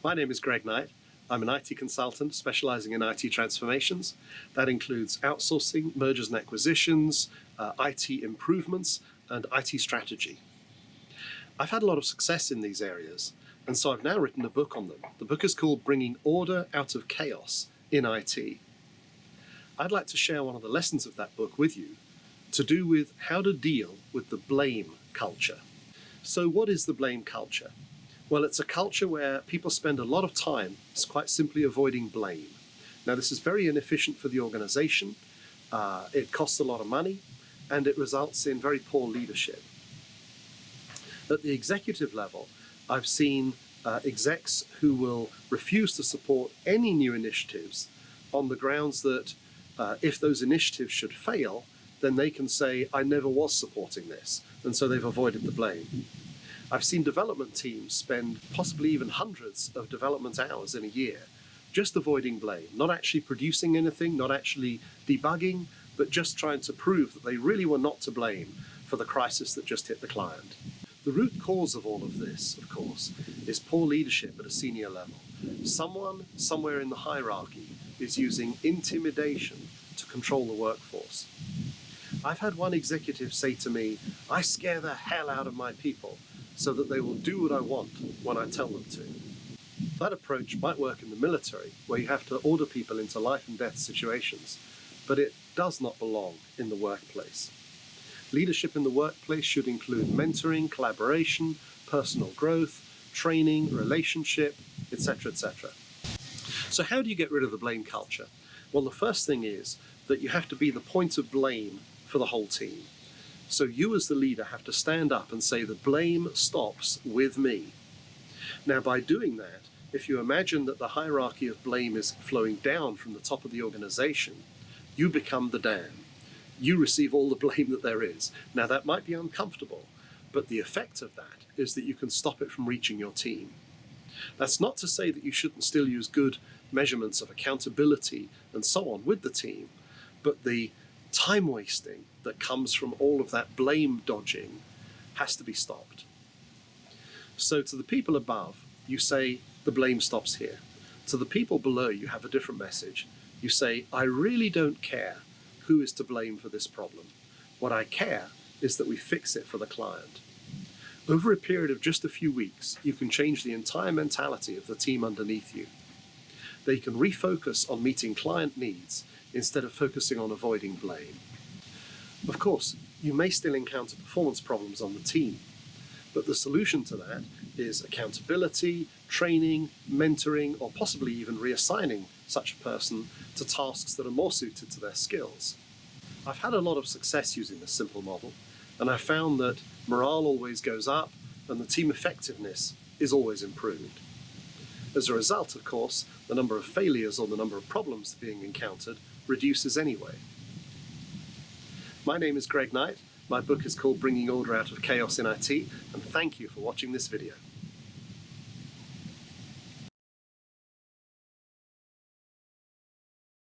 My name is Greg Knight. I'm an IT consultant specializing in IT transformations. That includes outsourcing, mergers and acquisitions, IT improvements, and IT strategy. I've had a lot of success in these areas, and so I've now written a book on them. The book is called Bringing Order Out of Chaos in IT. I'd like to share one of the lessons of that book with you to do with how to deal with the blame culture. So what is the blame culture? Well, it's a culture where people spend a lot of time quite simply avoiding blame. Now, this is very inefficient for the organization, it costs a lot of money, and it results in very poor leadership. At the executive level, I've seen execs who will refuse to support any new initiatives on the grounds that if those initiatives should fail, then they can say, I never was supporting this, and so they've avoided the blame. I've seen development teams spend possibly even hundreds of development hours in a year just avoiding blame, not actually producing anything, not actually debugging, but just trying to prove that they really were not to blame for the crisis that just hit the client. The root cause of all of this, of course, is poor leadership at a senior level. Someone somewhere in the hierarchy is using intimidation to control the workforce. I've had one executive say to me, I scare the hell out of my people so that they will do what I want when I tell them to. That approach might work in the military, where you have to order people into life and death situations, but it does not belong in the workplace. Leadership in the workplace should include mentoring, collaboration, personal growth, training, relationship, etc., etc. So how do you get rid of the blame culture? Well, the first thing is that you have to be the point of blame for the whole team. So you as the leader have to stand up and say the blame stops with me. Now, by doing that, if you imagine that the hierarchy of blame is flowing down from the top of the organization, you become the dam. You receive all the blame that there is. Now, that might be uncomfortable, but the effect of that is that you can stop it from reaching your team. That's not to say that you shouldn't still use good measurements of accountability and so on with the team, but the time wasting that comes from all of that blame dodging has to be stopped. So to the people above, you say the blame stops here. To the people below, you have a different message. You say, I really don't care who is to blame for this problem. What I care is that we fix it for the client. Over a period of just a few weeks, you can change the entire mentality of the team underneath you. They can refocus on meeting client needs instead of focusing on avoiding blame. Of course, you may still encounter performance problems on the team, but the solution to that is accountability, training, mentoring, or possibly even reassigning such a person to tasks that are more suited to their skills. I've had a lot of success using this simple model, and I've found that morale always goes up and the team effectiveness is always improved. As a result, of course, the number of failures or the number of problems being encountered reduces anyway. My name is Greg Knight. My book is called Bringing Order Out of Chaos in IT, and thank you for watching this video.